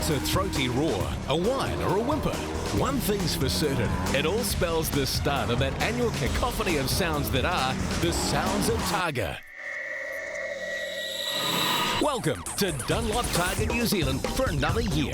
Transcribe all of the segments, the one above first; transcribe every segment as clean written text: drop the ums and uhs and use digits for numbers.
it's a throaty roar, a whine or a whimper, one thing's for certain, it all spells the start of that annual cacophony of sounds that are the Sounds of Targa. Welcome to EngineBlockTV New Zealand for another year.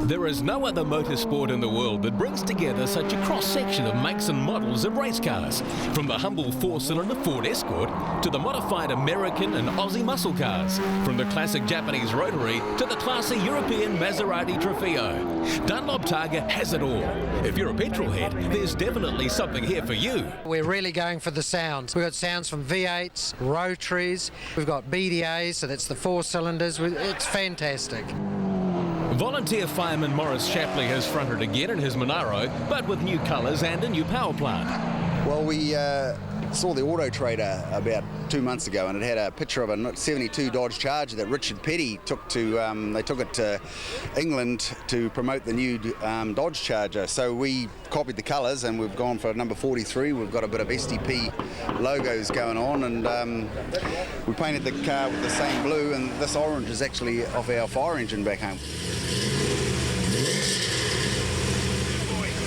There is no other motorsport in the world that brings together such a cross-section of makes and models of race cars, from the humble four-cylinder Ford Escort to the modified American and Aussie muscle cars, from the classic Japanese Rotary to the classy European Maserati Trofeo. EngineBlockTV has it all. If you're a petrol head, there's definitely something here for you. We're really going for the sounds. We've got sounds from V8s, Rotaries, we've got BDAs, so that's the four cylinders. It's fantastic. Volunteer fireman Maurice Shapley has fronted again in his Manaro, but with new colours and a new power plant. Well, we saw the Auto Trader about 2 months ago, and it had a picture of a 72 Dodge Charger that Richard Petty took to. They took it to England to promote the new Dodge Charger. So we copied the colours, and we've gone for number 43. We've got a bit of SDP logos going on, and we painted the car with the same blue, and this orange is actually off our fire engine back home.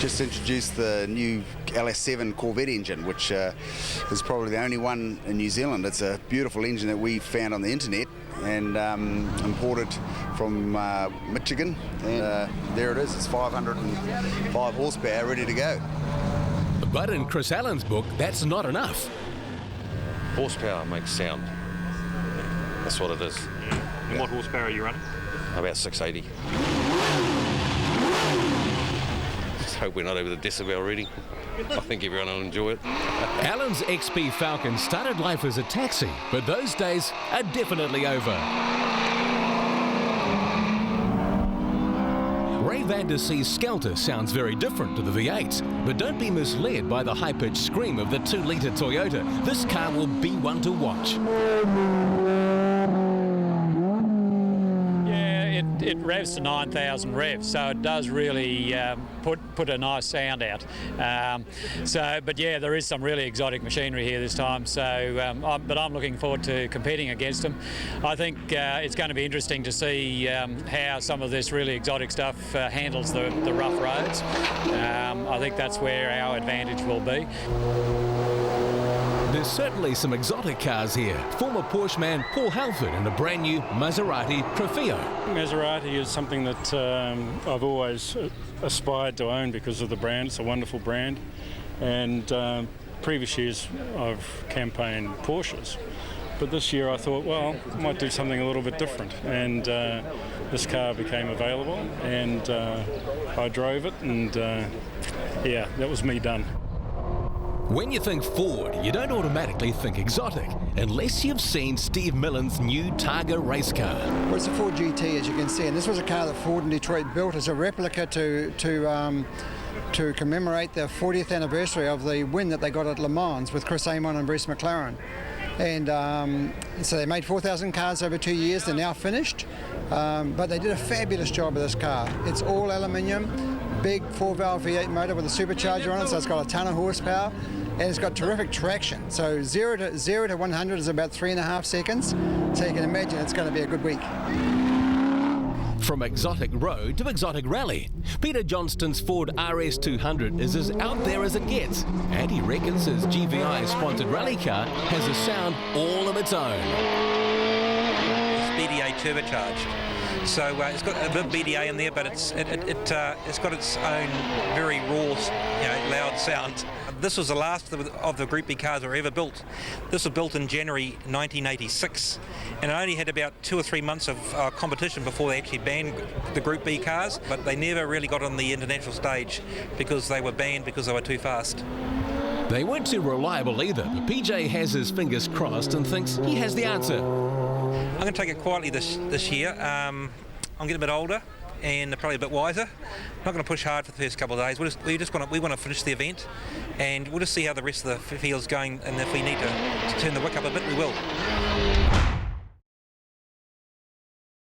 Just introduced the new LS7 Corvette engine, which is probably the only one in New Zealand. It's a beautiful engine that we found on the internet and imported from Michigan. And there it is, it's 505 horsepower, ready to go. But in Chris Allen's book, that's not enough. Horsepower makes sound. That's what it is. And what horsepower are you running? About 680. Just hope we're not over the decibel reading. I think everyone will enjoy it. Allen's XP Falcon started life as a taxi, but those days are definitely over. Ray Van Der See's Skelter sounds very different to the V8s, but don't be misled by the high-pitched scream of the 2-litre Toyota. This car will be one to watch. It revs to 9,000 revs, so it does really put a nice sound out. But yeah, there is some really exotic machinery here this time. So, but I'm looking forward to competing against them. I think it's going to be interesting to see how some of this really exotic stuff handles the rough roads. I think that's where our advantage will be. There's certainly some exotic cars here. Former Porsche man Paul Halford in a brand new Maserati Trofeo. Maserati is something that I've always aspired to own because of the brand. It's a wonderful brand. And previous years I've campaigned Porsches. But this year I thought, well, I might do something a little bit different. And this car became available, and I drove it, and yeah, that was me done. When you think Ford, you don't automatically think exotic, unless you've seen Steve Millen's new Targa race car. Well, it's a Ford GT, as you can see, and this was a car that Ford in Detroit built as a replica to commemorate the 40th anniversary of the win that they got at Le Mans with Chris Amon and Bruce McLaren. And so they made 4,000 cars over 2 years. They're now finished, but they did a fabulous job of this car. It's all aluminium, big 4-valve V8 motor with a supercharger on it, so it's got a ton of horsepower, and it's got terrific traction. So 0 to 100 is about 3.5 seconds, so you can imagine it's going to be a good week. From exotic road to exotic rally, Peter Johnston's Ford RS200 is as out there as it gets, and he reckons his GVI-sponsored rally car has a sound all of its own. It's BDA turbocharged. So it's got a bit of BDA in there, but it's got its own very raw, loud sound. This was the last of the Group B cars that were ever built. This was built in January 1986, and it only had about 2 or 3 months of competition before they actually banned the Group B cars, but they never really got on the international stage because they were banned because they were too fast. They weren't too reliable either, but PJ has his fingers crossed and thinks he has the answer. I'm going to take it quietly this year. I'm getting a bit older and probably a bit wiser. Not going to push hard for the first couple of days. We want to finish the event, and we'll just see how the rest of the field's going, and if we need to turn the wick up a bit, we will.